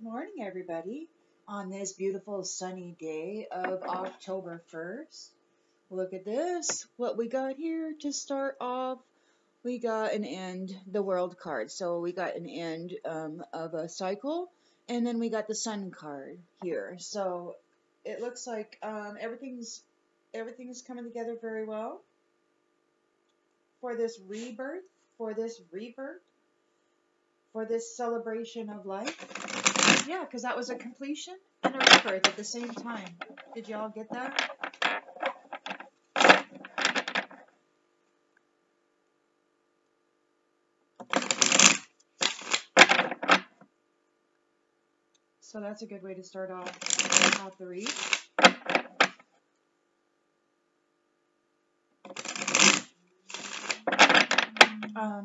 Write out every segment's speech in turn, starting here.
Morning, everybody, on this beautiful sunny day of October 1st. Look at this. What we got here to start off, we got an end, the world card. So we got an end of a cycle, and then we got the sun card here. So it looks like everything's coming together very well for this rebirth, for this rebirth, for this celebration of life. Yeah, because that was a completion and a rebirth at the same time. Did y'all get that? So that's a good way to start off the read.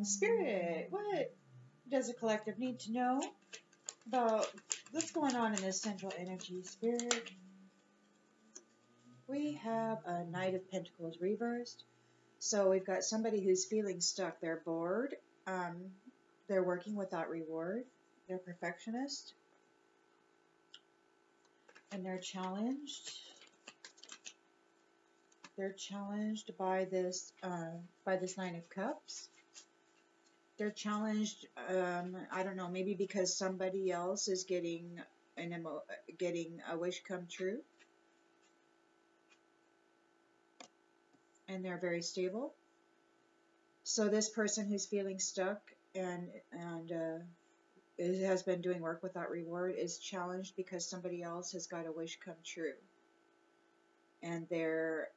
Spirit, what does the collective need to know about what's going on in this central energy, Spirit? We have a Knight of Pentacles reversed. So we've got somebody who's feeling stuck. They're bored. They're working without reward. They're perfectionist. And they're challenged. They're challenged by this Nine of Cups. They're challenged, I don't know, maybe because somebody else is getting a wish come true. And they're very stable. So this person who's feeling stuck and has been doing work without reward is challenged because somebody else has got a wish come true. And they're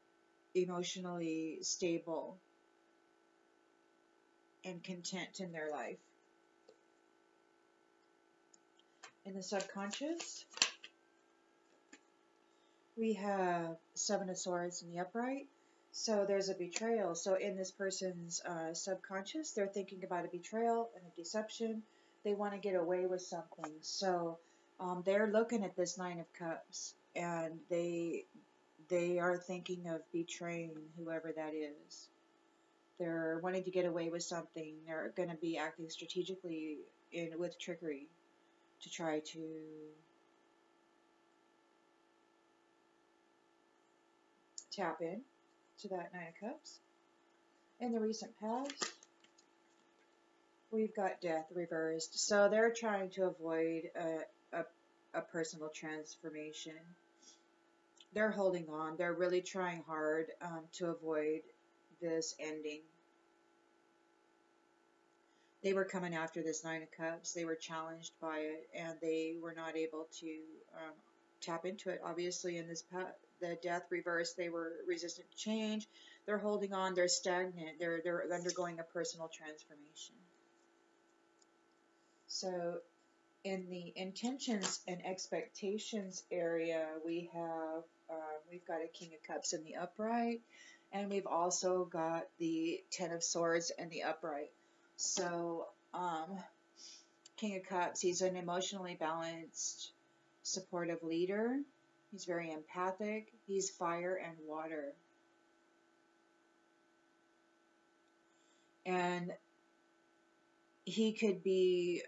emotionally stable and content in their life. In the subconscious, we have Seven of Swords in the upright. So there's a betrayal. So in this person's subconscious, they're thinking about a betrayal and a deception. They want to get away with something. So they're looking at this Nine of Cups, and they are thinking of betraying whoever that is. They're wanting to get away with something. They're going to be acting strategically with trickery to try to tap in to that Nine of Cups. In the recent past, we've got Death reversed. So they're trying to avoid a personal transformation. They're holding on. They're really trying hard to avoid this ending. They were coming after this Nine of Cups. They were challenged by it, and they were not able to tap into it. Obviously, in this the Death reverse, they were resistant to change. They're holding on. They're stagnant. They're undergoing a personal transformation. So in the intentions and expectations area, we've got a King of Cups in the upright, and we've also got the Ten of Swords in the upright. So King of Cups, he's an emotionally balanced, supportive leader. He's very empathic. He's fire and water. And he could be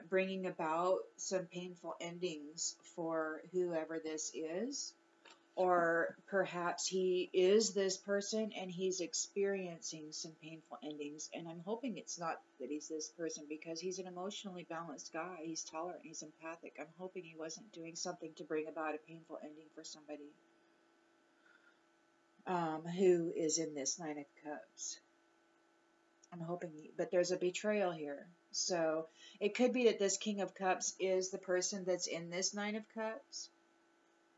bringing about some painful endings for whoever this is. Or perhaps he is this person and he's experiencing some painful endings. And I'm hoping it's not that he's this person, because he's an emotionally balanced guy. He's tolerant. He's empathic. I'm hoping he wasn't doing something to bring about a painful ending for somebody who is in this Nine of Cups. I'm hoping, but there's a betrayal here. So it could be that this King of Cups is the person that's in this Nine of Cups,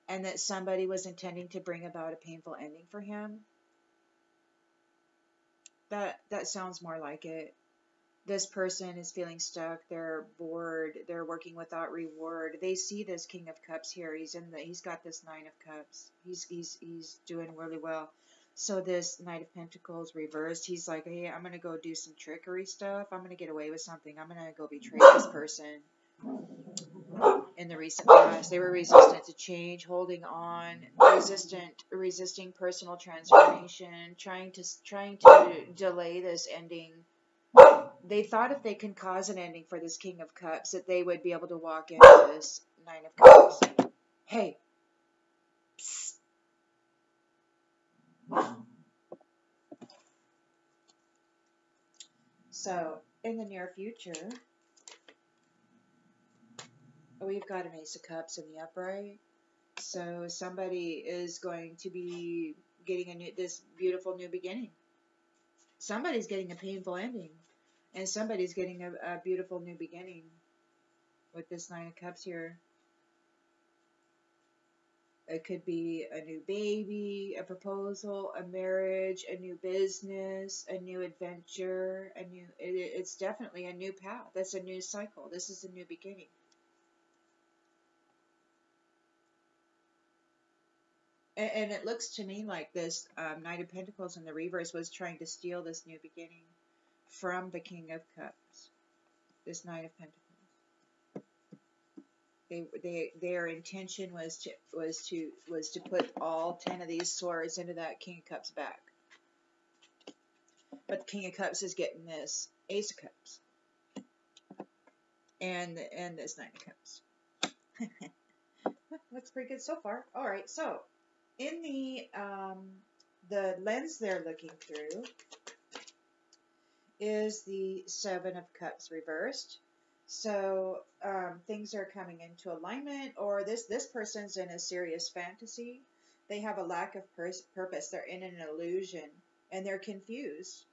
and that somebody was intending to bring about a painful ending for him. That sounds more like it. This person is feeling stuck. They're bored. They're working without reward. They see this King of Cups here. He's got this Nine of Cups. He's doing really well. So this Knight of Pentacles reversed, he's like, hey, I'm going to go do some trickery stuff. I'm going to get away with something. I'm going to go betray this person. In the recent past, they were resistant to change, holding on, resisting personal transformation, trying to delay this ending they thought if they can cause an ending for this King of Cups, that they would be able to walk into this Nine of Cups. Hey. Psst. So, in the near future, we've got an Ace of Cups in the upright. So somebody is going to be getting this beautiful new beginning. Somebody's getting a painful ending, and somebody's getting a beautiful new beginning with this Nine of Cups here. It could be a new baby, a proposal, a marriage, a new business, a new adventure, it's definitely a new path. That's a new cycle. This is a new beginning. And it looks to me like this Knight of Pentacles in the reverse was trying to steal this new beginning from the King of Cups. This Knight of Pentacles. Their intention was to put all 10 of these swords into that King of Cups back. But the King of Cups is getting this Ace of Cups and this Knight of Cups. Looks pretty good so far. All right, so in the lens they're looking through is the Seven of Cups reversed. So things are coming into alignment, or this person's in a serious fantasy. They have a lack of purpose. They're in an illusion, and they're confused.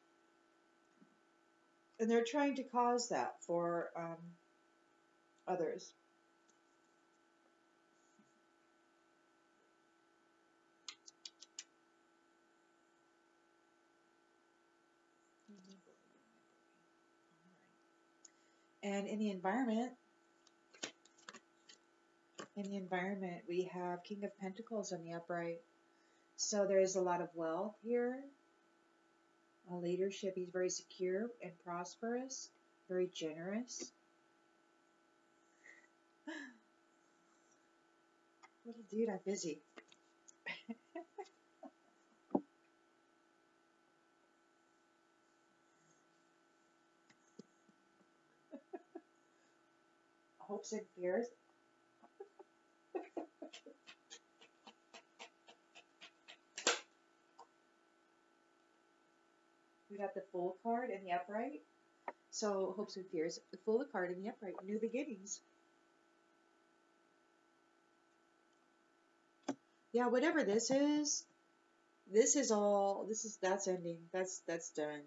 And they're trying to cause that for others. And in the environment, we have King of Pentacles in the upright. So there's a lot of wealth here. A leadership. He's very secure and prosperous, very generous. Little dude, I'm busy. Hopes and fears. We got the Fool card in the upright. So, hopes and fears. The Fool card in the upright. New beginnings. Yeah, whatever this is that's ending. That's done.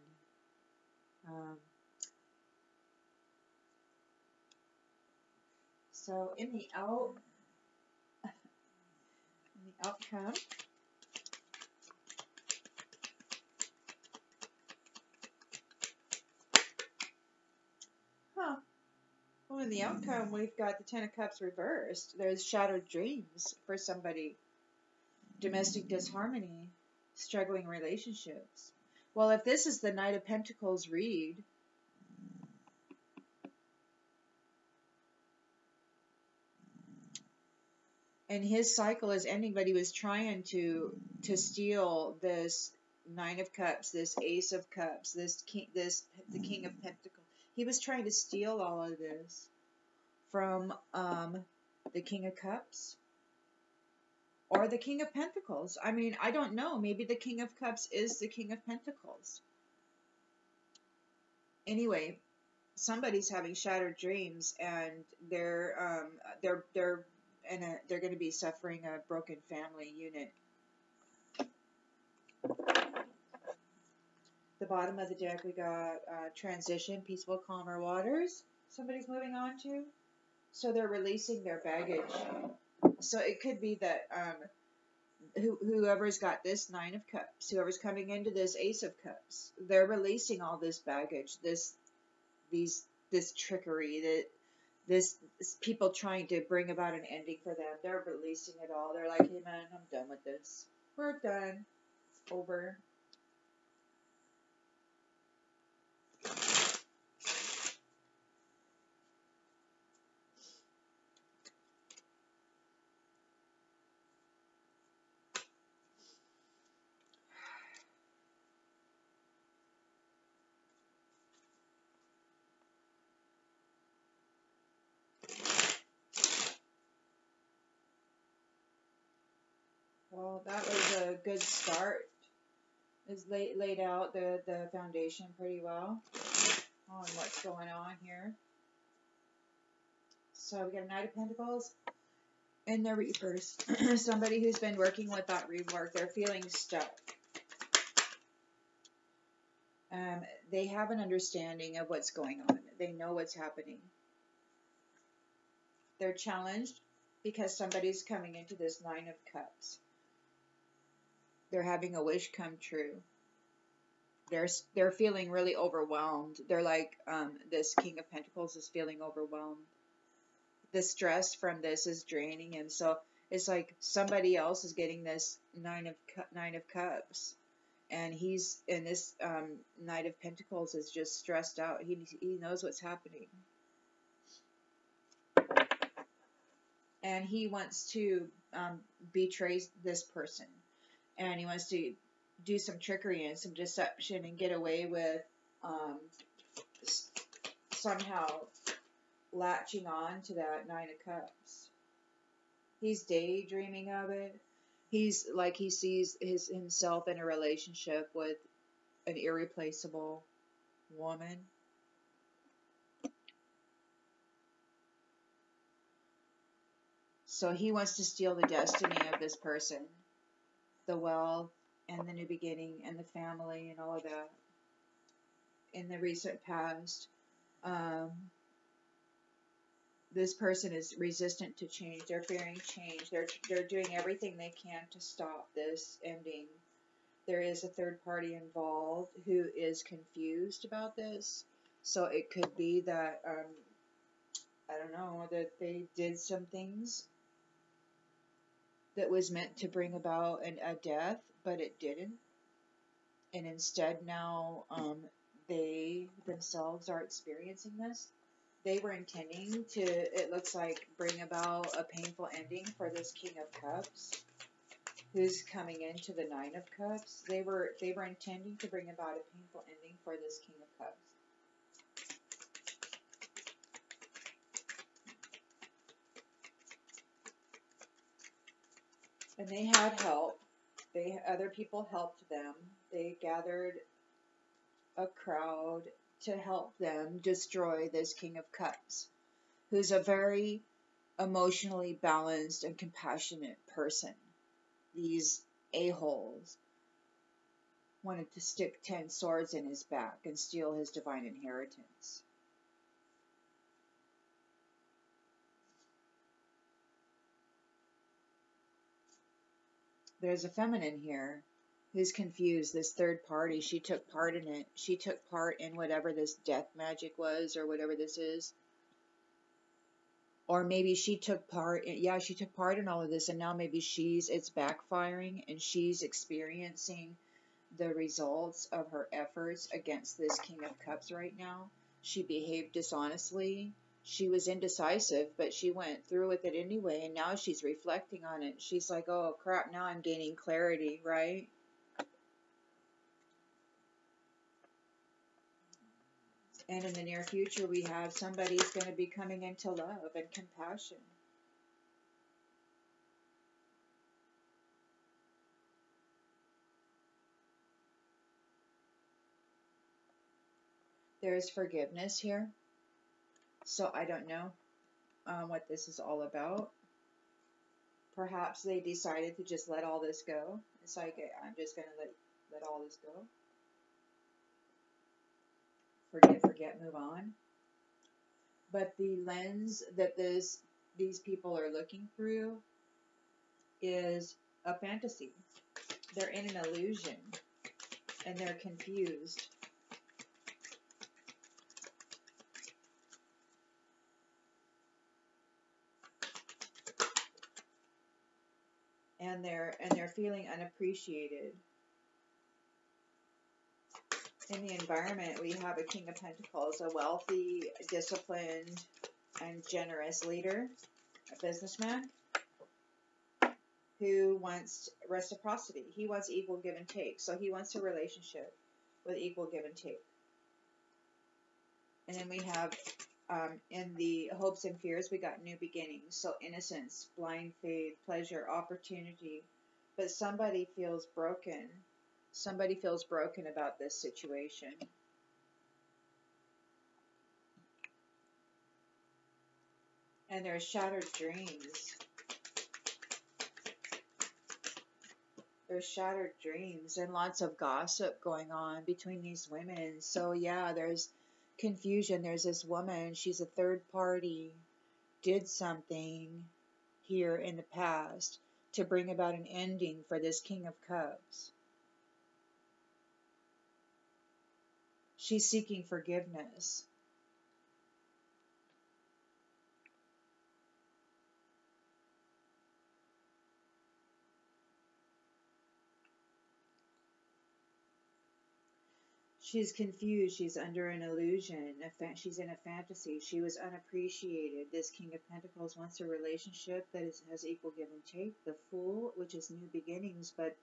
So, in the outcome, well, in the outcome, we've got the Ten of Cups reversed. There's shattered dreams for somebody. Domestic disharmony, struggling relationships. Well, if this is the Knight of Pentacles read, and his cycle is ending, but he was trying to steal this Nine of Cups, this Ace of Cups, the King of Pentacles. He was trying to steal all of this from the King of Cups or the King of Pentacles. I mean, I don't know. Maybe the King of Cups is the King of Pentacles. Anyway, somebody's having shattered dreams, and they're going to be suffering a broken family unit. The bottom of the deck, we got transition, peaceful, calmer waters. Somebody's moving on to. So they're releasing their baggage. So it could be that whoever's got this Nine of Cups, whoever's coming into this Ace of Cups, they're releasing all this baggage, this trickery, this people trying to bring about an ending for them. They're releasing it all. They're like, hey man, I'm done with this. We're done. It's over. Well, that was a good start. It's laid out the foundation pretty well on what's going on here. So we got a Knight of Pentacles and the Reapers. Somebody who's been working with that rework, they're feeling stuck. They have an understanding of what's going on. They know what's happening. They're challenged because somebody's coming into this Nine of Cups. They're having a wish come true. They're feeling really overwhelmed. They're like, this King of Pentacles is feeling overwhelmed. The stress from this is draining him. So it's like somebody else is getting this Nine of Cups, and he's in this Knight of Pentacles is just stressed out. He knows what's happening, and he wants to betray this person, and he wants to do some trickery and some deception and get away with somehow latching on to that Nine of Cups. He's daydreaming of it. He's like, he sees himself in a relationship with an irreplaceable woman. So he wants to steal the destiny of this person, the wealth and the new beginning and the family and all of that. In the recent past, this person is resistant to change. They're fearing change. They're doing everything they can to stop this ending. There is a third party involved who is confused about this. So it could be that, I don't know, that they did some things that was meant to bring about a death, but it didn't. And instead now they themselves are experiencing this. They were intending to, it looks like, bring about a painful ending for this King of Cups, who's coming into the Nine of Cups. They were intending to bring about a painful ending for this King of Cups. And they had help. Other people helped them. They gathered a crowd to help them destroy this King of Cups, who's a very emotionally balanced and compassionate person. These a-holes wanted to stick 10 swords in his back and steal his divine inheritance. There's a feminine here who's confused. This third party, she took part in it. She took part in whatever this death magic was, or whatever this is. Or maybe she took part, she took part in all of this, and now maybe it's backfiring, and she's experiencing the results of her efforts against this King of Cups right now. She behaved dishonestly. She was indecisive, but she went through with it anyway, and now she's reflecting on it. She's like, oh crap, now I'm gaining clarity, right? And in the near future, we have somebody's going to be coming into love and compassion. There's forgiveness here. So I don't know what this is all about. Perhaps they decided to just let all this go. It's like, I'm just going to let all this go. Forget, move on. But the lens that these people are looking through is a fantasy. They're in an illusion, and they're confused. And they're feeling unappreciated. In the environment, we have a King of Pentacles, a wealthy, disciplined, and generous leader, a businessman, who wants reciprocity. He wants equal give and take. So he wants a relationship with equal give and take. And then we have, in the hopes and fears, we got new beginnings. So innocence, blind faith, pleasure, opportunity, but somebody feels broken. Somebody feels broken about this situation. And there's shattered dreams. There's shattered dreams and lots of gossip going on between these women. So yeah, there's confusion. There's this woman, she's a third party, did something here in the past to bring about an ending for this King of Cups. She's seeking forgiveness. She's confused. She's under an illusion. She's in a fantasy. She was unappreciated. This King of Pentacles wants a relationship that has equal give and take. The Fool, which is new beginnings, but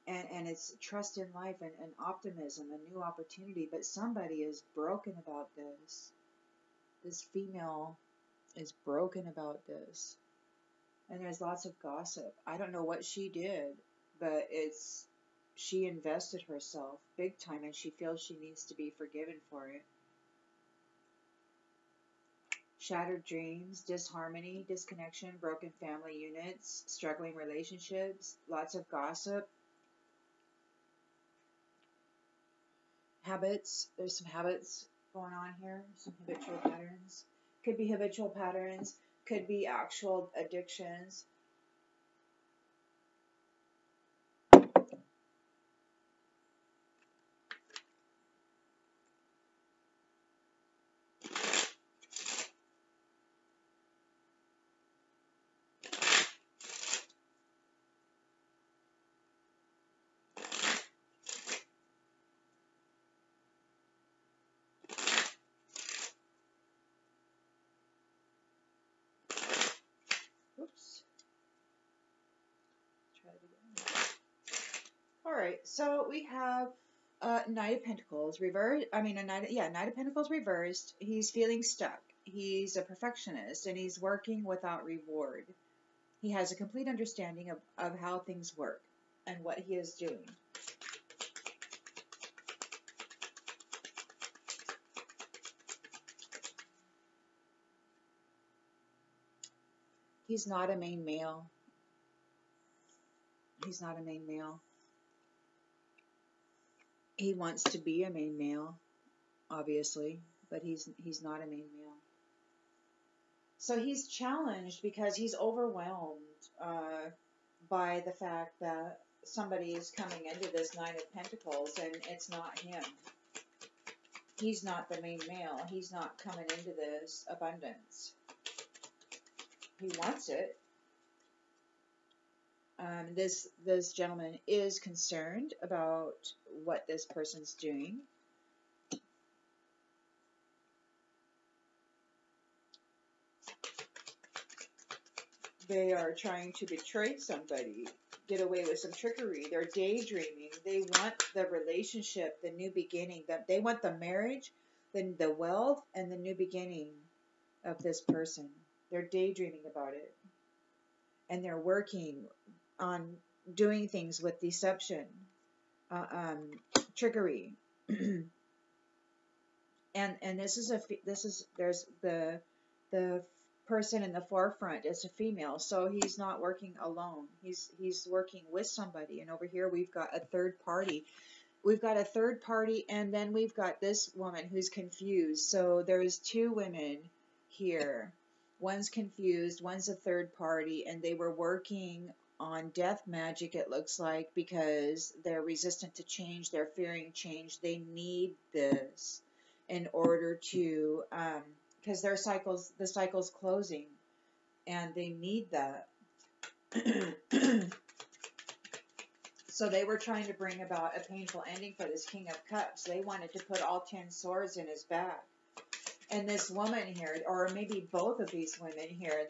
and it's trust in life and optimism, a new opportunity. But somebody is broken about this. This female is broken about this. And there's lots of gossip. I don't know what she did, but she invested herself big time and she feels she needs to be forgiven for it. Shattered dreams, disharmony, disconnection, broken family units, struggling relationships, lots of gossip. Habits, there's some habits going on here, some habitual patterns. Could be habitual patterns, could be actual addictions. Oops. Try it again. All right, so we have Knight of Pentacles reversed. Knight of Pentacles reversed. He's feeling stuck. He's a perfectionist and he's working without reward. He has a complete understanding of how things work and what he is doing. He's not a main male. He's not a main male. He wants to be a main male, obviously, but he's not a main male. So he's challenged because he's overwhelmed by the fact that somebody is coming into this Nine of Pentacles and it's not him. He's not the main male. He's not coming into this abundance. He wants it. This gentleman is concerned about what this person's doing. They are trying to betray somebody, get away with some trickery. They're daydreaming. They want the relationship, the new beginning. They want the marriage, the wealth, and the new beginning of this person. They're daydreaming about it. And they're working on doing things with deception, trickery. and there's the person in the forefront is a female, so he's not working alone. He's working with somebody. And over here we've got a third party. We've got a third party, and then we've got this woman who's confused. So there's two women here. One's confused, one's a third party, and they were working on death magic, it looks like, because they're resistant to change, they're fearing change. They need this in order to, because the cycle's closing, and they need that. So they were trying to bring about a painful ending for this King of Cups. They wanted to put all 10 swords in his back. And this woman here, or maybe both of these women here,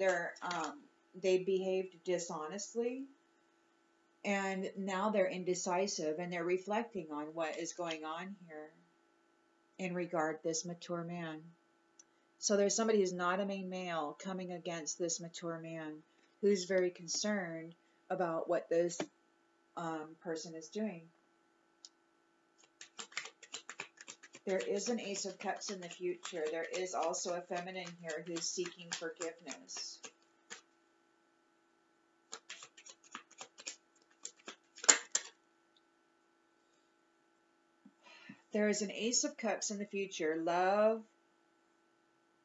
they behaved dishonestly. And now they're indecisive, and they're reflecting on what is going on here in regard to this mature man. So there's somebody who's not a main male coming against this mature man who's very concerned about what this person is doing. There is an Ace of Cups in the future. There is also a feminine here who's seeking forgiveness. There is an Ace of Cups in the future. Love,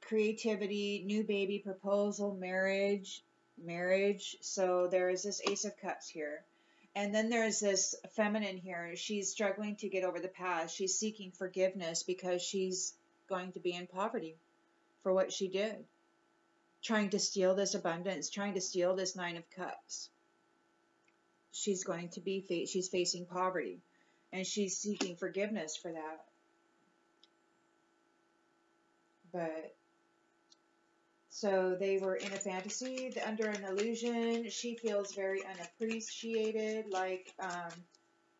creativity, new baby, proposal, marriage. So there is this Ace of Cups here. And then there's this feminine here. She's struggling to get over the past. She's seeking forgiveness because she's going to be in poverty for what she did. Trying to steal this abundance, trying to steal this Nine of Cups. She's going to be, she's facing poverty. And she's seeking forgiveness for that. But, so they were in a fantasy, under an illusion. She feels very unappreciated, like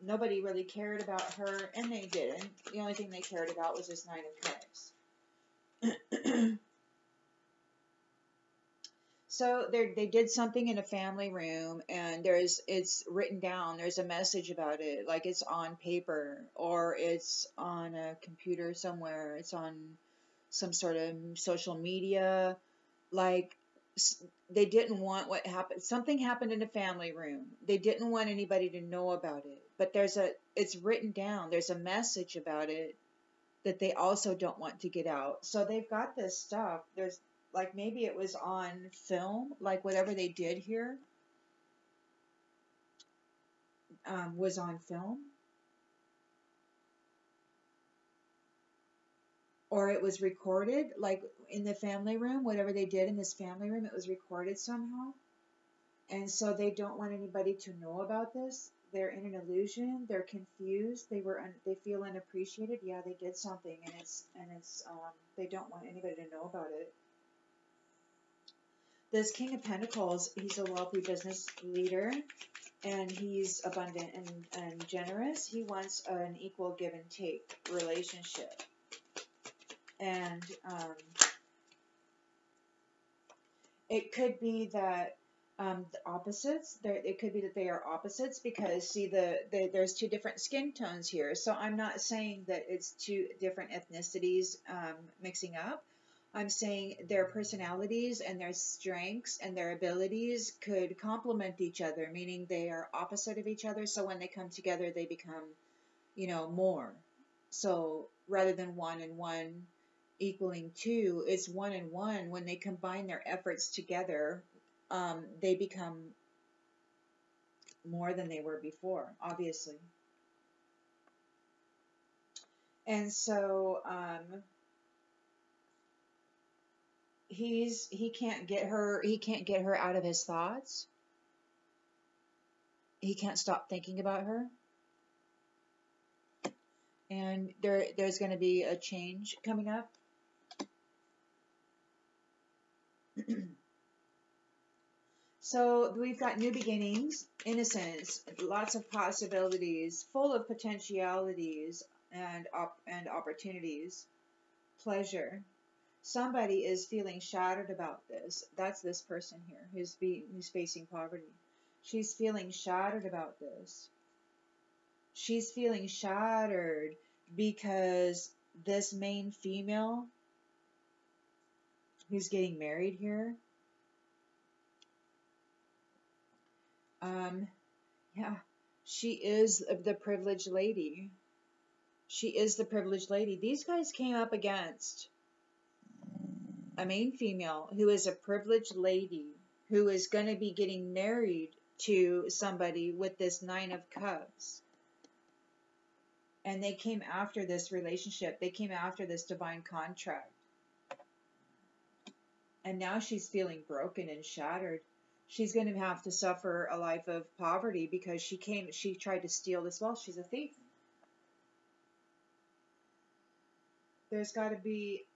nobody really cared about her, and they didn't. The only thing they cared about was this Nine of Cups. So they did something in a family room, and it's written down. There's a message about it, like it's on paper or it's on a computer somewhere. It's on some sort of social media. Like they didn't want what happened. Something happened in a family room. They didn't want anybody to know about it. But it's written down. There's a message about it that they also don't want to get out. So they've got this stuff. There's like maybe it was on film, like whatever they did here was on film. Or it was recorded, like in the family room, whatever they did in this family room, it was recorded somehow. And so they don't want anybody to know about this. They're in an illusion. They're confused. They feel unappreciated. Yeah, they did something, and it's they don't want anybody to know about it. This King of Pentacles, he's a wealthy business leader, and he's abundant and generous. He wants an equal give and take relationship. And it could be that the opposites, it could be that they are opposites because, see, there's two different skin tones here. So I'm not saying that it's two different ethnicities mixing up. I'm saying their personalities and their strengths and their abilities could complement each other, meaning they are opposite of each other. So when they come together, they become, more. So rather than 1 and 1 equaling 2, it's 1 and 1. When they combine their efforts together, they become more than they were before, obviously. And so, he can't get her out of his thoughts. He can't stop thinking about her. And there's going to be a change coming up. So we've got new beginnings, innocence, lots of possibilities, full of potentialities and opportunities, pleasure. Somebody is feeling shattered about this. That's this person here who's facing poverty. She's feeling shattered about this. She's feeling shattered because this main female who's getting married here, yeah, she is the privileged lady. She is the privileged lady. These guys came up against a main female who is a privileged lady who is going to be getting married to somebody with this 9 of Cups. And they came after this relationship. They came after this divine contract. And now she's feeling broken and shattered. She's going to have to suffer a life of poverty because she tried to steal this wealth. She's a thief. There's got to be,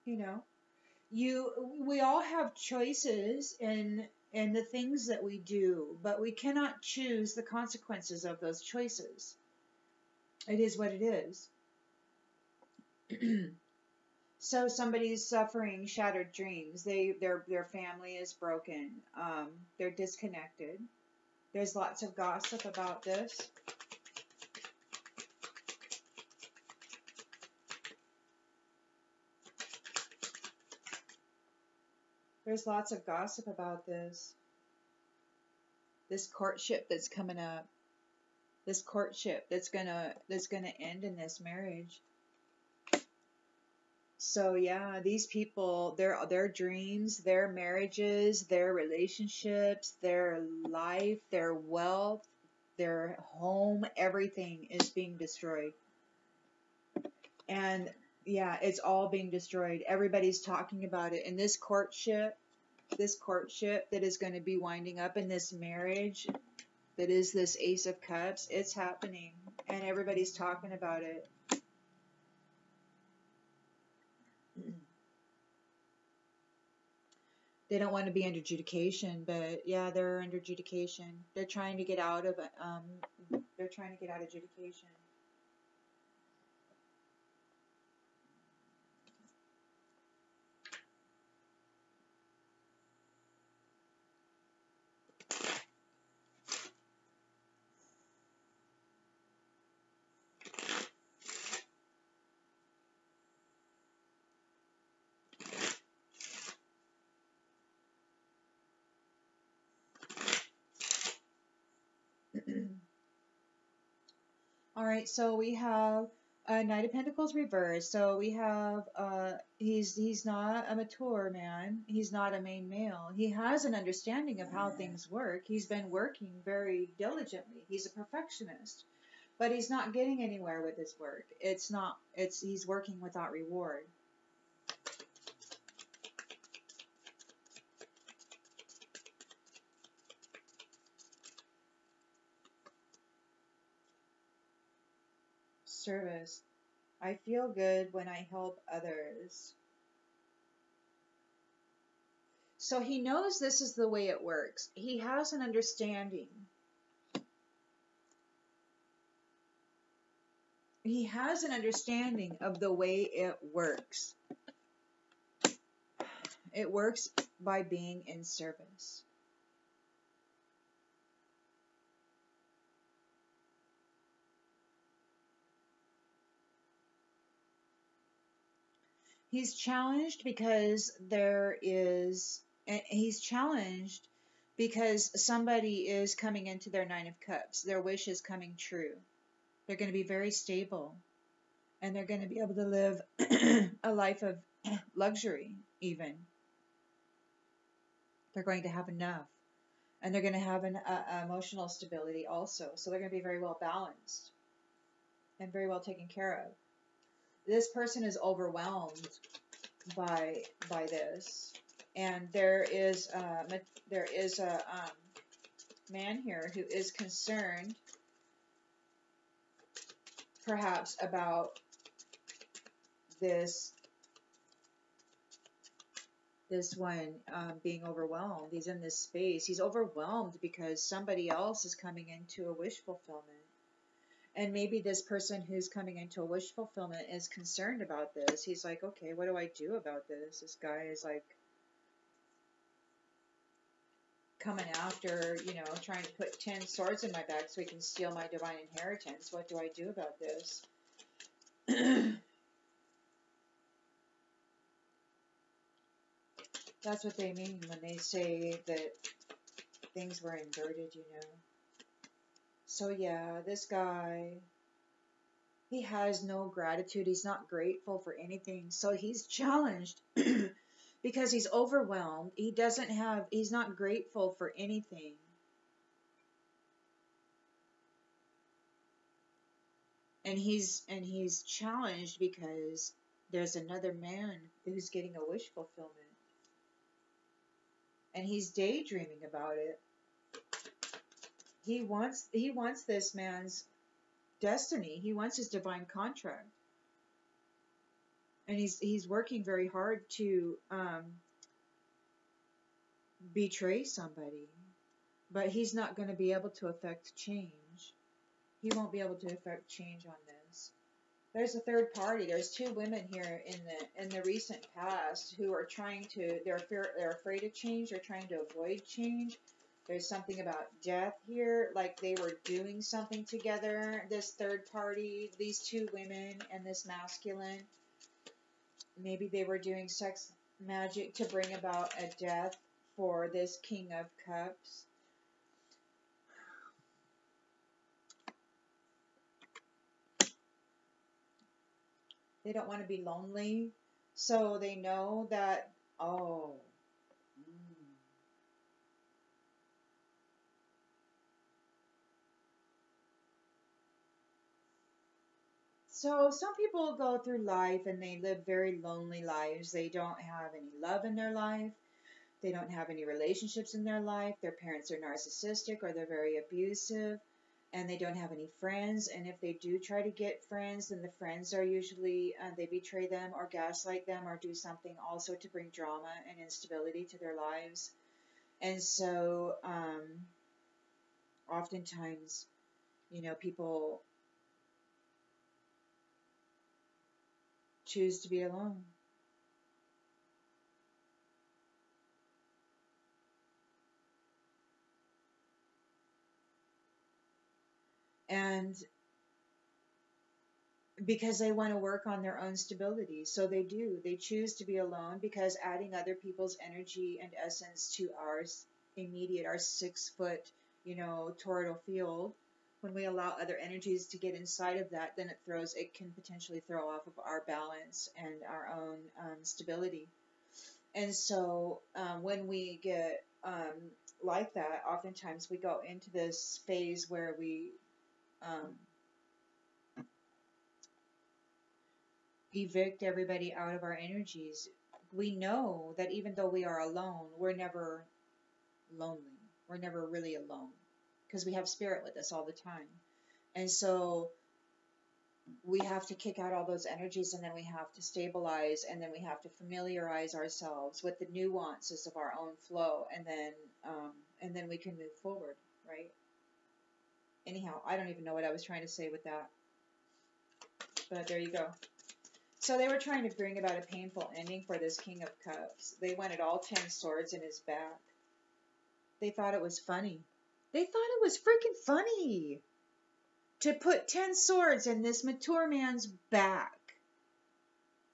we all have choices in the things that we do, but we cannot choose the consequences of those choices. It is what it is. So somebody's suffering shattered dreams. Their family is broken. They're disconnected. There's lots of gossip about this. There's lots of gossip about this. This courtship that's coming up. This courtship that's gonna end in this marriage. So yeah, these people, their dreams, their marriages, their relationships, their life, their wealth, their home, everything is being destroyed. And yeah, it's all being destroyed. Everybody's talking about it. And this courtship that is going to be winding up in this marriage, that is this Ace of Cups, it's happening. And everybody's talking about it. They don't want to be under adjudication, but yeah, they're under adjudication. They're trying to get out of adjudication. All right, so we have Knight of Pentacles reversed. So we have he's not a mature man. He's not a main male. He has an understanding of how things work. He's been working very diligently. He's a perfectionist, but he's not getting anywhere with his work. He's working without reward. Service. I feel good when I help others. So he knows this is the way it works. He has an understanding. He has an understanding of the way it works. It works by being in service. He's challenged because he's challenged because somebody is coming into their Nine of Cups. Their wish is coming true. They're going to be very stable. And they're going to be able to live a life of luxury, even. They're going to have enough. And they're going to have an emotional stability also. So they're going to be very well balanced and very well taken care of. This person is overwhelmed by this. And there is a man here who is concerned perhaps about this one being overwhelmed. He's in this space. He's overwhelmed because somebody else is coming into a wish fulfillment. And maybe this person who's coming into a wish fulfillment is concerned about this. He's like, okay, what do I do about this? This guy is like coming after, trying to put 10 swords in my back so he can steal my divine inheritance. What do I do about this? That's what they mean when they say that things were inverted, So yeah, this guy, he has no gratitude. He's not grateful for anything. So he's challenged because he's overwhelmed. He's not grateful for anything. And he's challenged because there's another man who's getting a wish fulfillment. And he's daydreaming about it. He wants this man's destiny. He wants his divine contract. And he's working very hard to betray somebody. But he's not going to be able to affect change. He won't be able to affect change on this. There's a third party. There's two women here in the recent past who are trying to. They're afraid of change. They're trying to avoid change. There's something about death here, like they were doing something together. This third party, these two women and this masculine, maybe they were doing sex magic to bring about a death for this King of Cups. They don't want to be lonely, so they know that, oh, so some people go through life and they live very lonely lives. They don't have any love in their life. They don't have any relationships in their life. Their parents are narcissistic or they're very abusive, and they don't have any friends. And if they do try to get friends, then the friends are usually, they betray them or gaslight them or do something also to bring drama and instability to their lives. And so, oftentimes, people choose to be alone. And because they want to work on their own stability. So they do. They choose to be alone because adding other people's energy and essence to ours immediate, our 6 foot, toroidal field, when we allow other energies to get inside of that, then it can potentially throw off of our balance and our own stability. And so when we get like that, oftentimes we go into this phase where we evict everybody out of our energies. We know that even though we are alone, we're never lonely. We're never really alone because we have spirit with us all the time. And so we have to kick out all those energies, and then we have to stabilize, and then we have to familiarize ourselves with the nuances of our own flow, and then we can move forward, right? Anyhow, I don't even know what I was trying to say with that, but there you go. So they were trying to bring about a painful ending for this King of Cups. They wanted all 10 swords in his back. They thought it was funny. They thought it was freaking funny to put 10 swords in this mature man's back.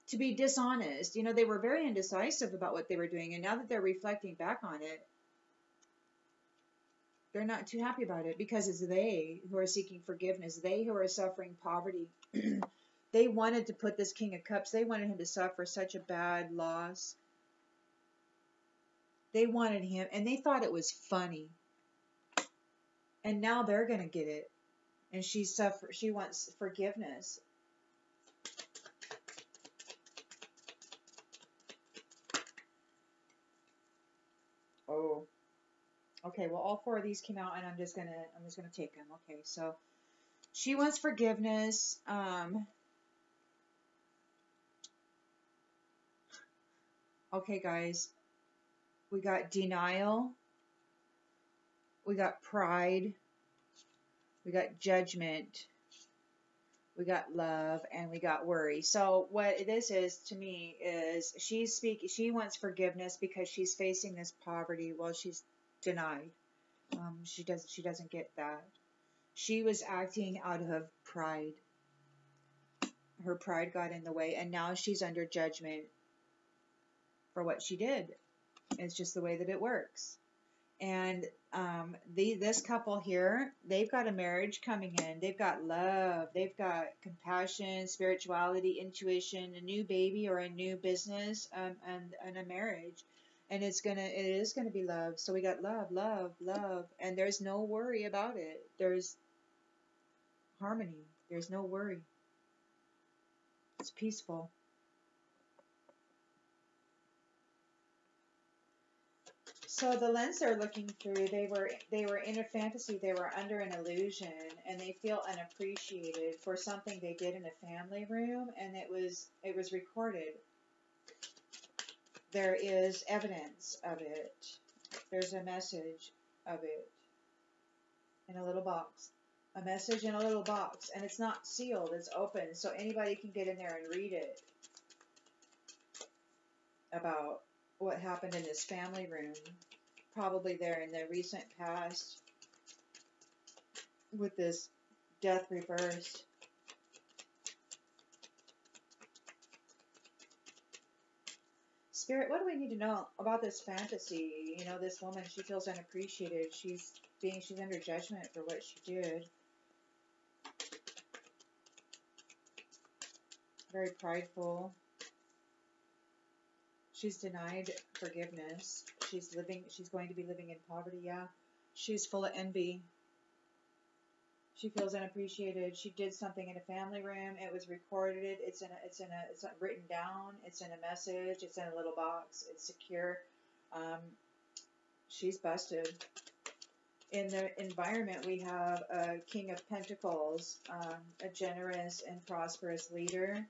To be dishonest. They were very indecisive about what they were doing, and now that they're reflecting back on it, they're not too happy about it because it's they who are seeking forgiveness, they who are suffering poverty. They wanted to put this King of Cups, they wanted him to suffer such a bad loss. They wanted him, and they thought it was funny. And now they're going to get it. And she wants forgiveness. Oh. Okay, well all 4 of these came out and I'm just gonna take them. Okay, so she wants forgiveness. Okay, guys. We got denial. We got pride. We got judgment. We got love, and we got worry. So what this is to me is she wants forgiveness because she's facing this poverty while she's denied. She doesn't get that. She was acting out of pride. Her pride got in the way, and now she's under judgment for what she did. It's just the way that it works. And this couple here, they've got a marriage coming in. They've got love. They've got compassion, spirituality, intuition, a new baby or a new business, and a marriage. And it is gonna be love. So we got love, love, love, and there's no worry about it. There's harmony. There's no worry. It's peaceful. So the lens they're looking through, they were in a fantasy, they were under an illusion, and they feel unappreciated for something they did in a family room, and it was recorded. There is evidence of it. There's a message of it in a little box. A message in a little box, and it's not sealed, it's open, so anybody can get in there and read it about what happened in this family room, probably there in the recent past with this death reversed. Spirit, what do we need to know about this fantasy? You know, this woman, she feels unappreciated. She's under judgment for what she did. Very prideful. She's denied forgiveness. She's going to be living in poverty, yeah. She's full of envy. She feels unappreciated. She did something in a family room. It was recorded. It's written down. It's in a message. It's in a little box. It's secure. She's busted. In the environment, we have a King of Pentacles, a generous and prosperous leader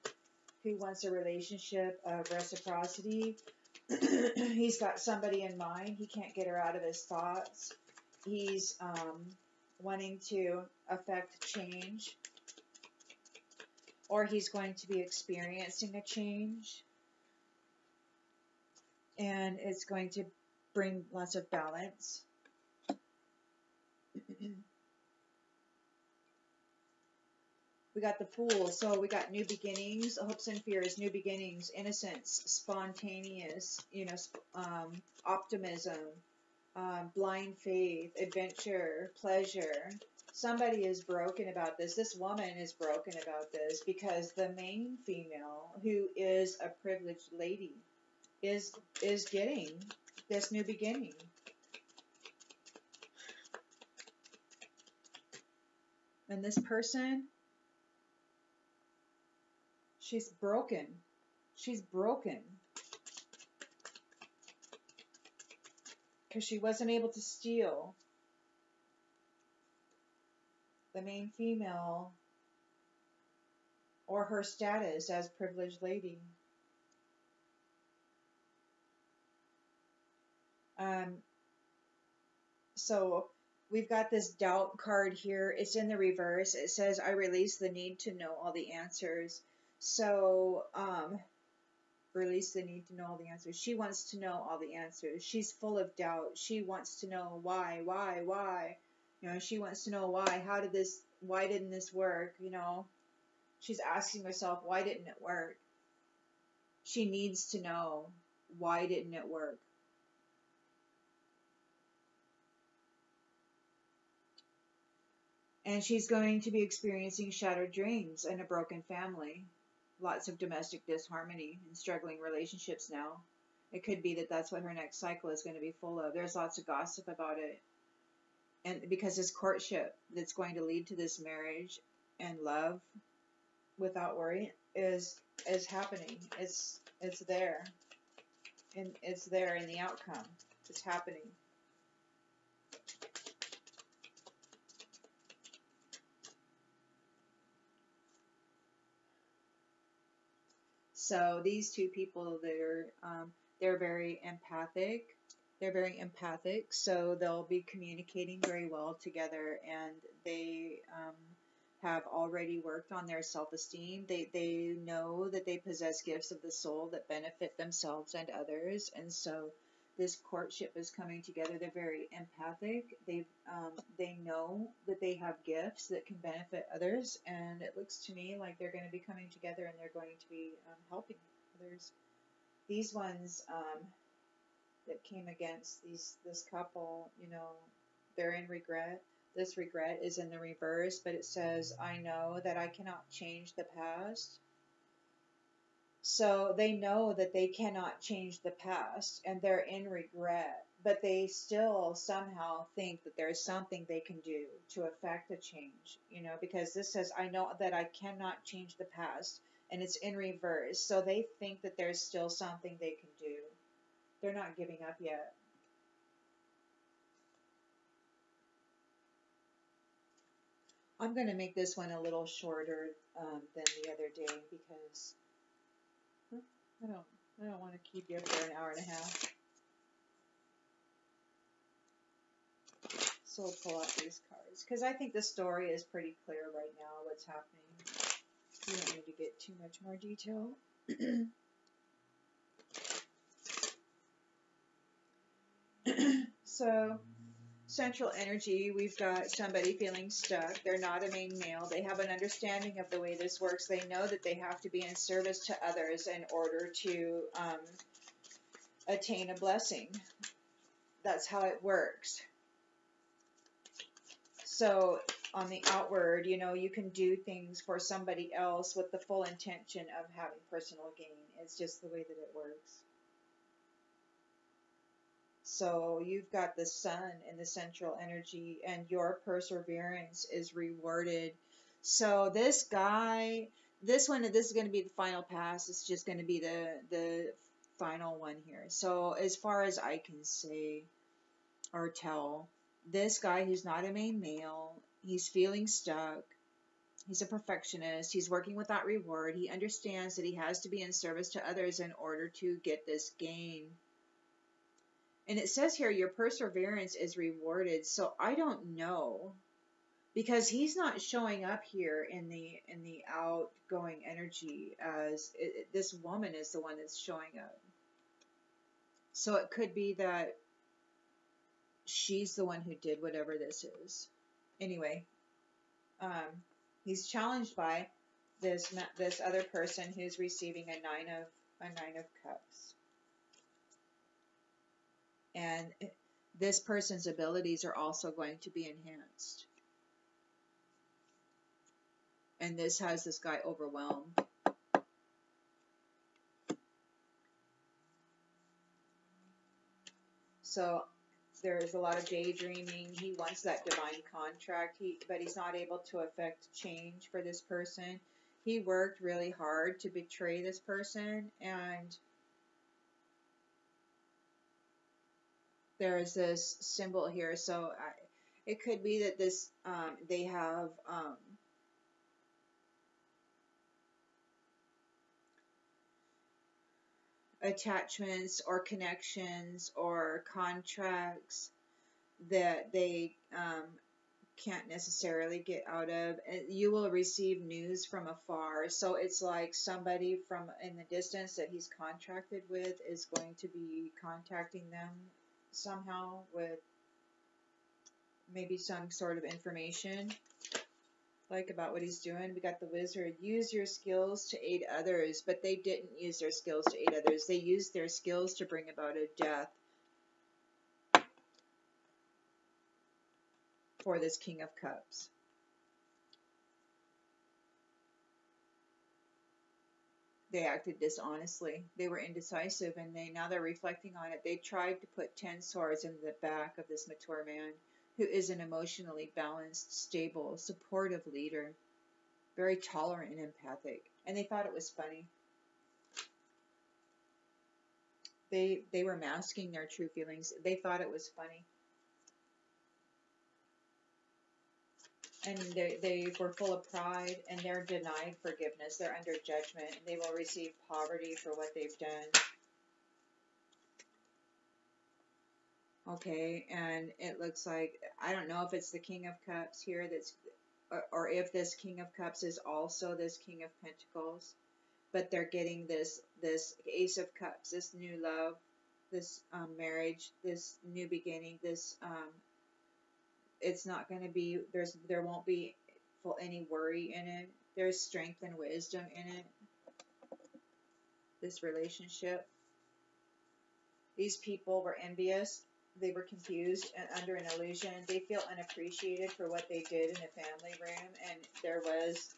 who wants a relationship of reciprocity. He's got somebody in mind. He can't get her out of his thoughts. He's wanting to affect change, or he's going to be experiencing a change, and it's going to bring lots of balance. We got the Fool, so we got new beginnings, hopes and fears, new beginnings, innocence, spontaneous, optimism, blind faith, adventure, pleasure. Somebody is broken about this. This woman is broken about this because the main female, who is a privileged lady, is getting this new beginning. And this person, she's broken. She's broken because she wasn't able to steal the main female or her status as privileged lady. So we've got this doubt card here. It's in the reverse. It says, I release the need to know all the answers. So, release the need to know all the answers. She wants to know all the answers. She's full of doubt. She wants to know why. She wants to know why. Why didn't this work? She's asking herself, why didn't it work? She needs to know, why didn't it work? And she's going to be experiencing shattered dreams and a broken family. Lots of domestic disharmony and struggling relationships now. It could be that that's what her next cycle is going to be full of. There's lots of gossip about it. And because this courtship that's going to lead to this marriage and love without worry is happening. It's there. And it's there in the outcome. It's happening. So these two people, they're very empathic. They're very empathic, so they'll be communicating very well together, and they have already worked on their self-esteem. They know that they possess gifts of the soul that benefit themselves and others, and so this courtship is coming together. They're very empathic. They know that they have gifts that can benefit others, and it looks to me like they're going to be coming together and they're going to be helping others. These ones that came against this couple, they're in regret. This regret is in the reverse, but it says, I know that I cannot change the past. So they know that they cannot change the past, and they're in regret, but they still somehow think that there's something they can do to affect a change, because this says, I know that I cannot change the past, and it's in reverse. So they think that there's still something they can do. They're not giving up yet. I'm going to make this one a little shorter than the other day because I don't want to keep you up for an hour and a half. also pull out these cards because I think the story is pretty clear right now what's happening. You don't need to get too much more detail. So, central energy, we've got somebody feeling stuck. They're not a main male. They have an understanding of the way this works. They know that they have to be in service to others in order to attain a blessing. That's how it works. So on the outward, you know, you can do things for somebody else with the full intention of having personal gain. It's just the way that it works. So you've got the sun in the central energy, and your perseverance is rewarded. So this guy, this is going to be the final pass. It's just going to be the final one here. So as far as I can say or tell, this guy who's not a main male, he's feeling stuck. He's a perfectionist. He's working without reward. He understands that he has to be in service to others in order to get this gain. And it says here, your perseverance is rewarded. So I don't know, because he's not showing up here in the outgoing energy as this woman is the one that's showing up. So it could be that she's the one who did whatever this is. Anyway, he's challenged by this other person who's receiving a nine of cups. And this person's abilities are also going to be enhanced. And this has this guy overwhelmed. So there's a lot of daydreaming. He wants that divine contract, but he's not able to affect change for this person. He worked really hard to betray this person, and there's this symbol here. So it could be that this they have attachments or connections or contracts that they can't necessarily get out of. You will receive news from afar. So it's like somebody from in the distance that he's contracted with is going to be contacting them somehow with maybe some sort of information, like about what he's doing. We got the wizard. Use your skills to aid others, but they didn't use their skills to aid others. They used their skills to bring about a death for this King of Cups. They acted dishonestly. They were indecisive, and now they're reflecting on it. They tried to put 10 swords in the back of this mature man who is an emotionally balanced, stable, supportive leader, very tolerant and empathic. And they thought it was funny. They were masking their true feelings. They thought it was funny. And they were full of pride, and they're denied forgiveness. They're under judgment, and they will receive poverty for what they've done. Okay, and it looks like, I don't know if it's the King of Cups here that's, or if this King of Cups is also this King of Pentacles, but they're getting this Ace of Cups, this new love, this marriage, this new beginning, this it's not going to be, there won't be any worry in it. There's strength and wisdom in it. This relationship. These people were envious. They were confused and under an illusion. They feel unappreciated for what they did in the family room, and there was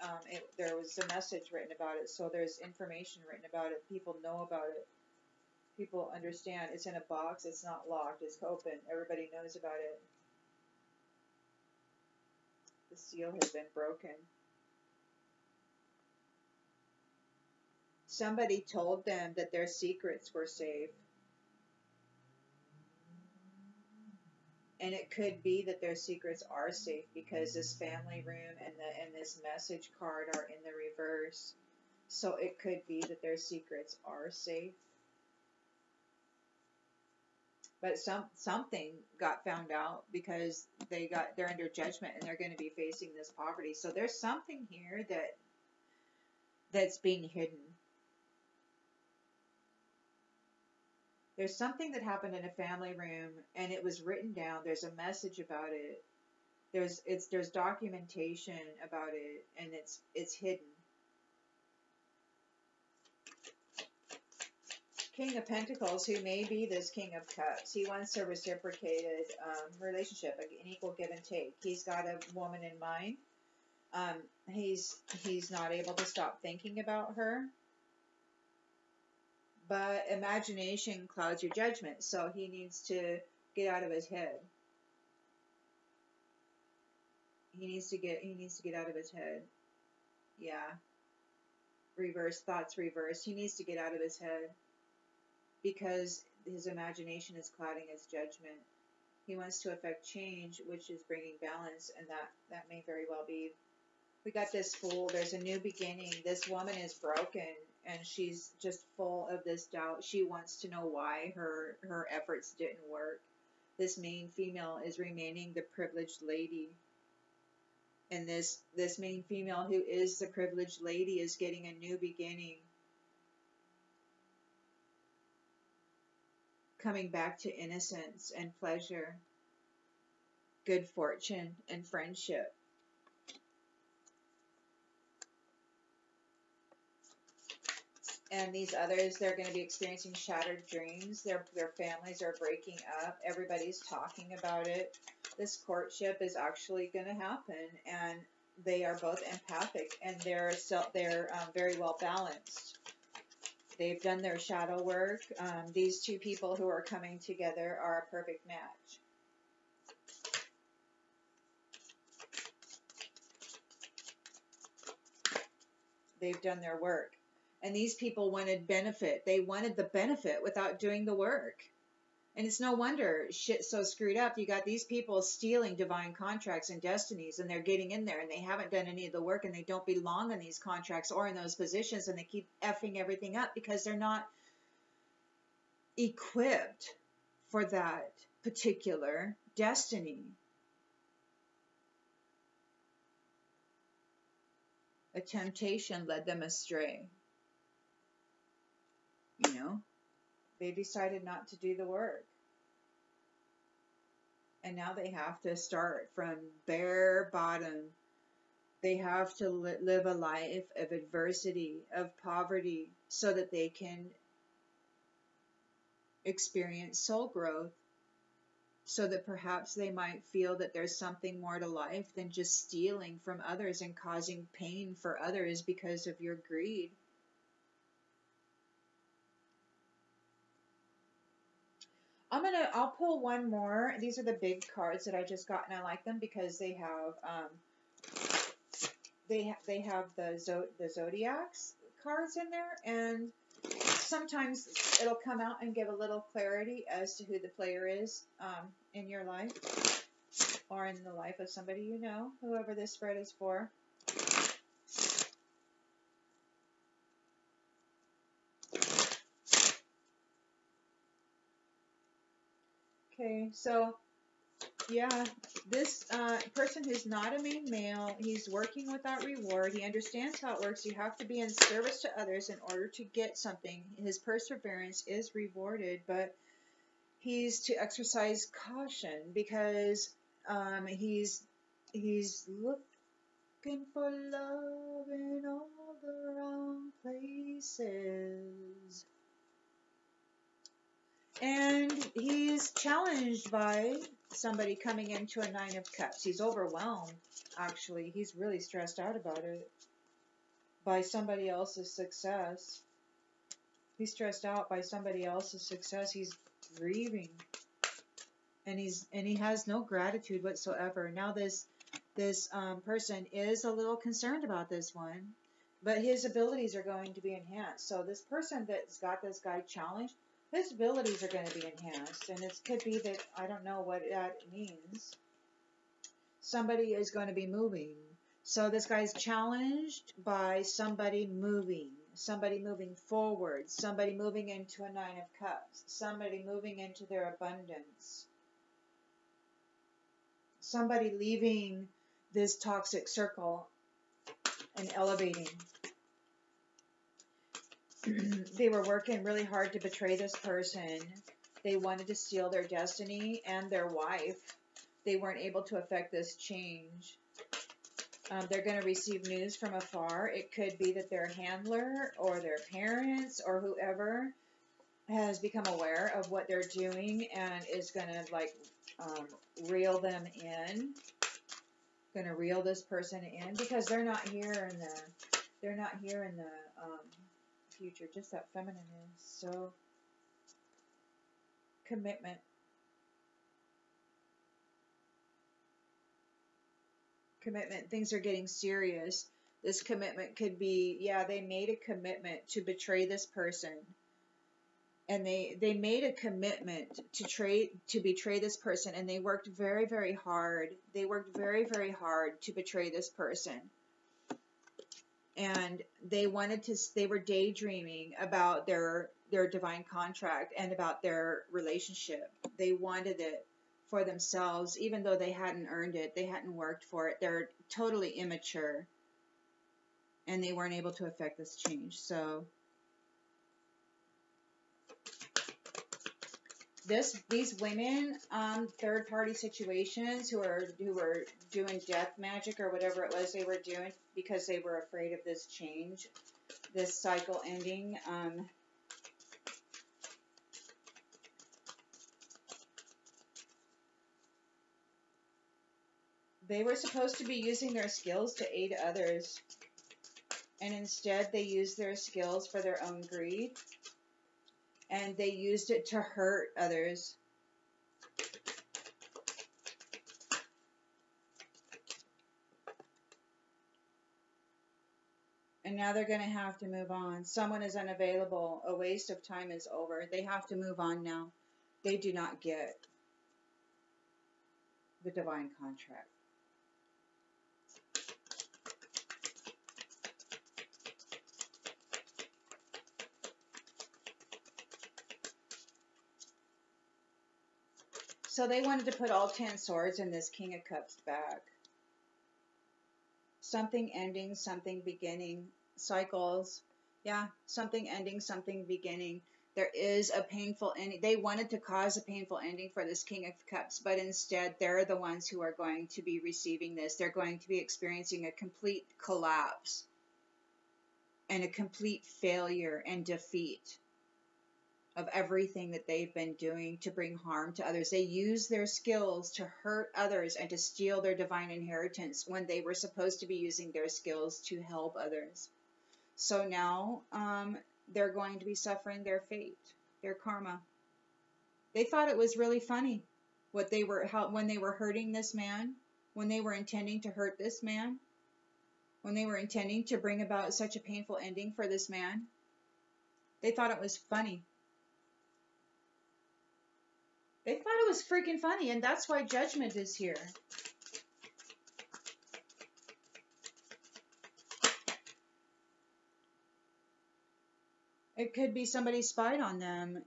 a message written about it. So there's information written about it. People know about it. People understand. It's in a box. It's not locked. It's open. Everybody knows about it. The seal has been broken. Somebody told them that their secrets were safe. And it could be that their secrets are safe because this family room and this message card are in the reverse. So it could be that their secrets are safe. But something got found out because they're under judgment and they're going to be facing this poverty. So there's something here that's being hidden. There's something that happened in a family room and it was written down. There's a message about it. There's documentation about it, and it's hidden. King of Pentacles, who may be this King of Cups, he wants a reciprocated relationship, an equal give and take. He's got a woman in mind. He's not able to stop thinking about her. But imagination clouds your judgment, so he needs to get out of his head. He needs to get out of his head. Yeah. Reverse thoughts, reverse. He needs to get out of his head because his imagination is clouding his judgment. He wants to affect change, which is bringing balance, and that may very well be. We got this Fool. There's a new beginning. This woman is broken, and she's just full of this doubt. She wants to know why her efforts didn't work. This main female is remaining the privileged lady. And this main female who is the privileged lady is getting a new beginning. Coming back to innocence and pleasure. Good fortune and friendship. And these others, they're going to be experiencing shattered dreams. Their families are breaking up. Everybody's talking about it. This courtship is actually going to happen, and they are both empathic, and they're very well balanced. They've done their shadow work. These two people who are coming together are a perfect match. They've done their work. And these people wanted benefit. They wanted the benefit without doing the work. And it's no wonder shit's so screwed up. You got these people stealing divine contracts and destinies, and they're getting in there, and they haven't done any of the work, and they don't belong in these contracts or in those positions, and they keep effing everything up because they're not equipped for that particular destiny. A temptation led them astray. You know, they decided not to do the work. And now they have to start from bare bottom. They have to live a life of adversity, of poverty, so that they can experience soul growth, so that perhaps they might feel that there's something more to life than just stealing from others and causing pain for others because of your greed. I'll pull one more. These are the big cards that I just got, and I like them because they have the zodiacs cards in there, and sometimes it'll come out and give a little clarity as to who the player is in your life or in the life of somebody you know, whoever this spread is for. Okay, so yeah, this person who's not a main male, he's working without reward. He understands how it works. You have to be in service to others in order to get something. His perseverance is rewarded, but he's to exercise caution because he's looking for love in all the wrong places. And he's challenged by somebody coming into a Nine of Cups. He's overwhelmed, actually. He's really stressed out about it. By somebody else's success. He's stressed out by somebody else's success. He's grieving. And he has no gratitude whatsoever. Now this person is a little concerned about this one. But his abilities are going to be enhanced. So this person that's got this guy challenged, his abilities are going to be enhanced, and it could be that, I don't know what that means. Somebody is going to be moving. So this guy's challenged by somebody moving. somebody moving forward, somebody moving into a Nine of Cups, somebody moving into their abundance, somebody leaving this toxic circle and elevating. They were working really hard to betray this person. They wanted to steal their destiny and their wife. They weren't able to affect this change. They're going to receive news from afar. It could be that their handler or their parents or whoever has become aware of what they're doing and is going to reel them in. Going to reel this person in because they're not here in the future. Just that feminine is. So commitment. Commitment. Things are getting serious. This commitment could be, yeah, they made a commitment to betray this person. And they made a commitment to betray this person, and they worked very, very hard. They worked very, very hard to betray this person. And they were daydreaming about their divine contract and about their relationship. They wanted it for themselves, even though they hadn't earned it. They hadn't worked for it. They're totally immature. And they weren't able to affect this change. So these women, third party situations who were doing death magic or whatever it was they were doing because they were afraid of this change, this cycle ending. They were supposed to be using their skills to aid others, and instead they used their skills for their own greed, and they used it to hurt others. And now they're going to have to move on. Someone is unavailable. A waste of time is over. They have to move on now. They do not get the divine contract. So they wanted to put all 10 swords in this King of Cups bag. Something ending, something beginning. Cycles. Yeah, something ending, something beginning. There is a painful ending. They wanted to cause a painful ending for this King of Cups, but instead they're the ones who are going to be receiving this. They're going to be experiencing a complete collapse and a complete failure and defeat of everything that they've been doing to bring harm to others. They use their skills to hurt others and to steal their divine inheritance when they were supposed to be using their skills to help others. So now they're going to be suffering their fate, their karma. They thought it was really funny when they were hurting this man, when they were intending to hurt this man, when they were intending to bring about such a painful ending for this man. They thought it was funny. They thought it was freaking funny, and that's why judgment is here. It could be somebody spied on them,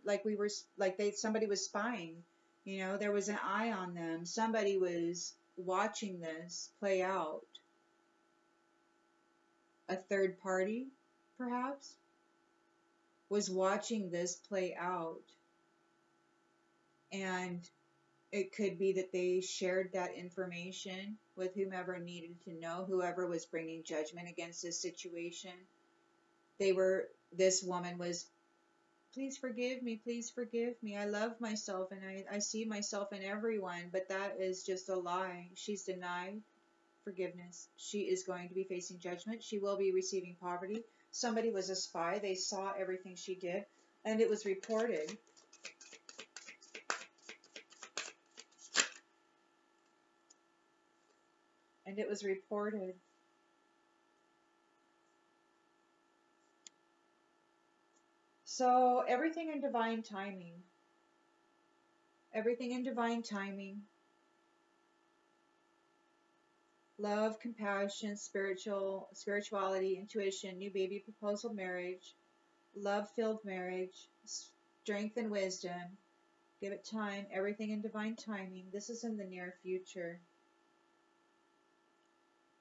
somebody was spying. You know, there was an eye on them. Somebody was watching this play out. A third party, perhaps, was watching this play out. And it could be that they shared that information with whomever needed to know, whoever was bringing judgment against this situation. This woman was, please forgive me, I love myself and I see myself in everyone, but that is just a lie. She's denied forgiveness. She is going to be facing judgment. She will be receiving poverty. Somebody was a spy. They saw everything she did, and it was reported. And it was reported. So everything in divine timing. Everything in divine timing. love, compassion, spirituality, intuition, new baby proposal, marriage, love-filled marriage, strength and wisdom. Give it time, everything in divine timing. This is in the near future.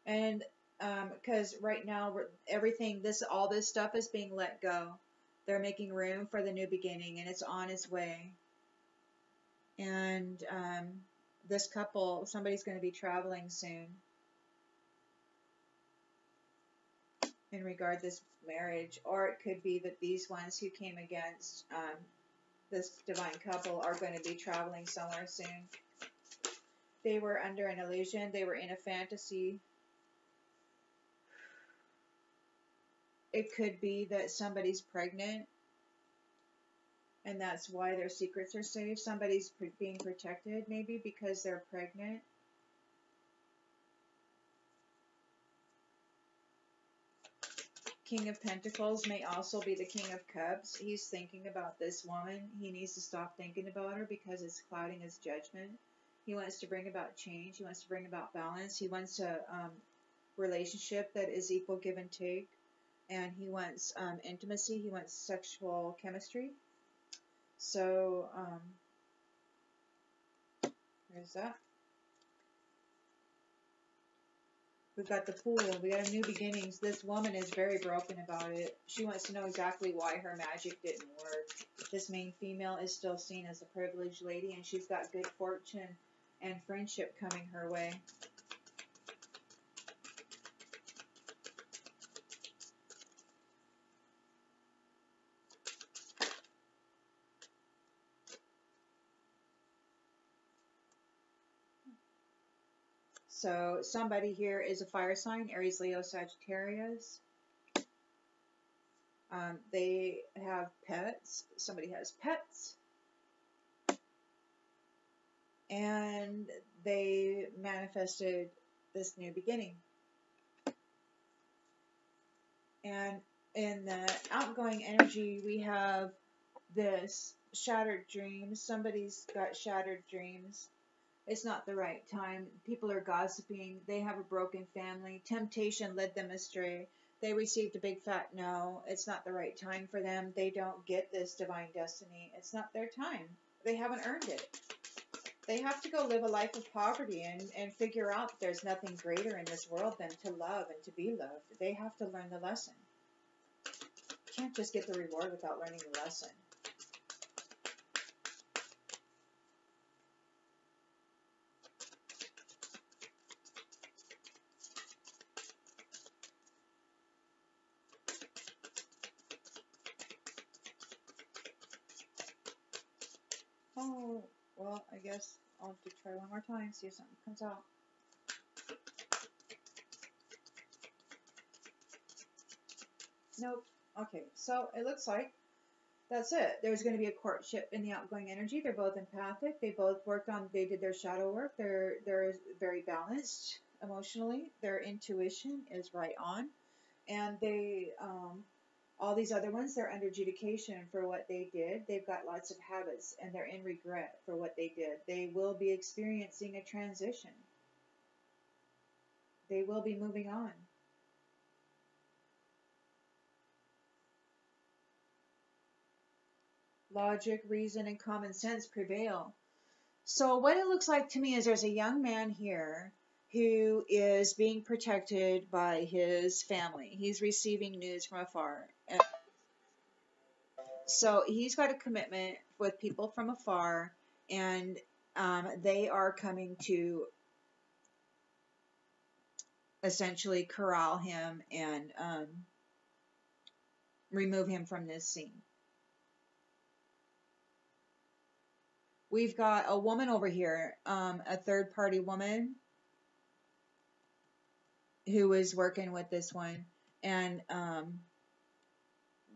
And because right now all this stuff is being let go. They're making room for the new beginning, and it's on its way. And this couple, somebody's going to be traveling soon in regard to this marriage, or it could be that these ones who came against this divine couple are going to be traveling somewhere soon. They were under an illusion. They were in a fantasy. It could be that somebody's pregnant, and that's why their secrets are safe. Somebody's being protected, maybe because they're pregnant. King of Pentacles may also be the King of Cups. He's thinking about this woman. He needs to stop thinking about her because it's clouding his judgment. He wants to bring about change. He wants to bring about balance. He wants a relationship that is equal give and take. And he wants intimacy. He wants sexual chemistry. So, there's that. We've got the Fool. We got a new beginnings. This woman is very broken about it. She wants to know exactly why her magic didn't work. This main female is still seen as a privileged lady, and she's got good fortune and friendship coming her way. So somebody here is a fire sign, Aries, Leo, Sagittarius. They have pets. Somebody has pets. And they manifested this new beginning. And in the outgoing energy, we have this shattered dreams. Somebody's got shattered dreams. It's not the right time. People are gossiping. They have a broken family. Temptation led them astray. They received a big fat no. It's not the right time for them. They don't get this divine destiny. It's not their time. They haven't earned it. They have to go live a life of poverty and figure out that there's nothing greater in this world than to love and to be loved. They have to learn the lesson. You can't just get the reward without learning the lesson. Oh, well, I guess I'll have to try one more time, see if something comes out. Nope. Okay, so it looks like that's it. There's going to be a courtship in the outgoing energy. They're both empathic. They both they did their shadow work. They're very balanced emotionally. Their intuition is right on. And they, all these other ones, they're under adjudication for what they did. They've got lots of habits, and they're in regret for what they did. They will be experiencing a transition. They will be moving on. Logic, reason, and common sense prevail. So what it looks like to me is there's a young man here who is being protected by his family. He's receiving news from afar. So he's got a commitment with people from afar, and they are coming to essentially corral him and remove him from this scene. We've got a woman over here, a third-party woman who is working with this one, and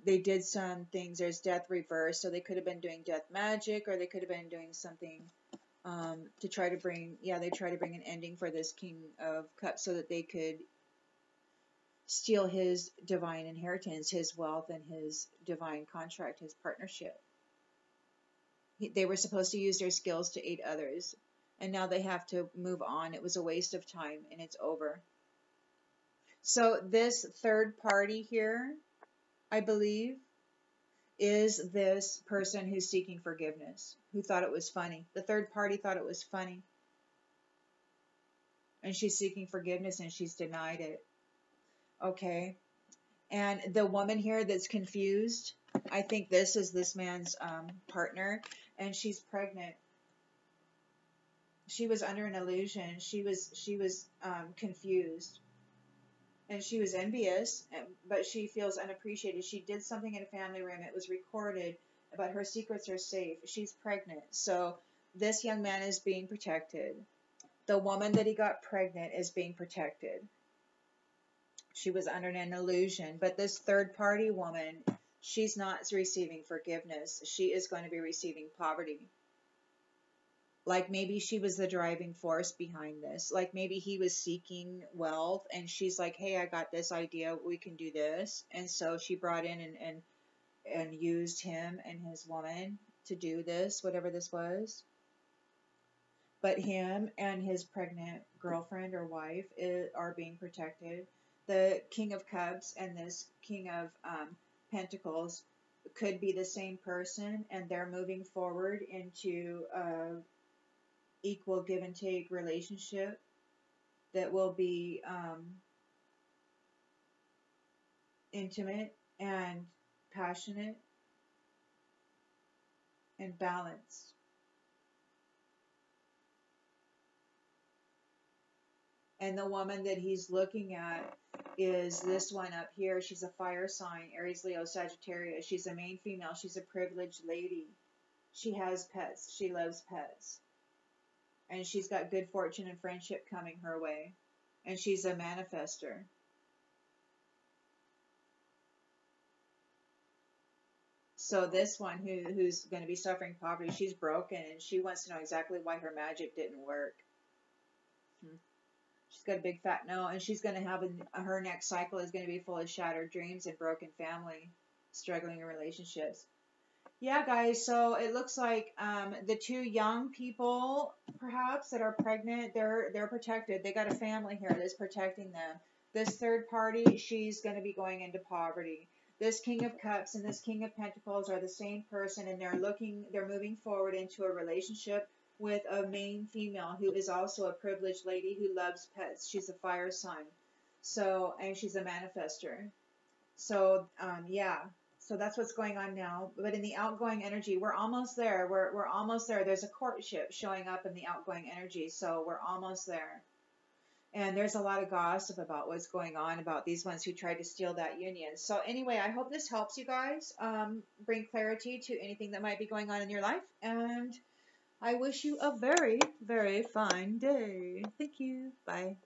they did some things. There's death reverse, so they could have been doing death magic, or they could have been doing something to try to bring, they try to bring an ending for this King of Cups so that they could steal his divine inheritance, his wealth, and his divine contract, his partnership. They were supposed to use their skills to aid others. and now they have to move on. It was a waste of time, and it's over. So this third party here, I believe, is this person who's seeking forgiveness, who thought it was funny. The third party thought it was funny, and she's seeking forgiveness, and she's denied it. Okay. And the woman here that's confused, I think this is this man's partner, and she's pregnant. She was under an illusion. She was confused, and she was envious, but she feels unappreciated. She did something in a family room. It was recorded, but her secrets are safe. She's pregnant, so this young man is being protected. The woman that he got pregnant is being protected. She was under an illusion, but this third party woman, she's not receiving forgiveness. She is going to be receiving poverty. Like maybe she was the driving force behind this. Like maybe he was seeking wealth, and she's like, hey, I got this idea, we can do this. And so she brought in and used him and his woman to do this, whatever this was. But him and his pregnant girlfriend or wife are being protected. The King of Cups and this King of Pentacles could be the same person, and they're moving forward into a equal give and take relationship that will be intimate and passionate and balanced. And the woman that he's looking at is this one up here. She's a fire sign, Aries, Leo, Sagittarius. She's a main female. She's a privileged lady. She has pets. She loves pets. And she's got good fortune and friendship coming her way. And she's a manifester. So this one who's going to be suffering poverty, she's broken, and she wants to know exactly why her magic didn't work. She's got a big fat no, and she's going to have her next cycle is going to be full of shattered dreams and broken family, struggling in relationships. Yeah, guys, so it looks like the two young people, perhaps, that are pregnant, they're protected. They got a family here that's protecting them. This third party, she's going to be going into poverty. This King of Cups and this King of Pentacles are the same person, and they're moving forward into a relationship with a main female who is also a privileged lady who loves pets. She's a fire sign. So, and she's a manifester. So, yeah. So that's what's going on now. But in the outgoing energy, we're almost there. We're almost there. There's a courtship showing up in the outgoing energy. So we're almost there. And there's a lot of gossip about what's going on about these ones who tried to steal that union. So anyway, I hope this helps you guys bring clarity to anything that might be going on in your life. And I wish you a very, very fine day. Thank you. Bye.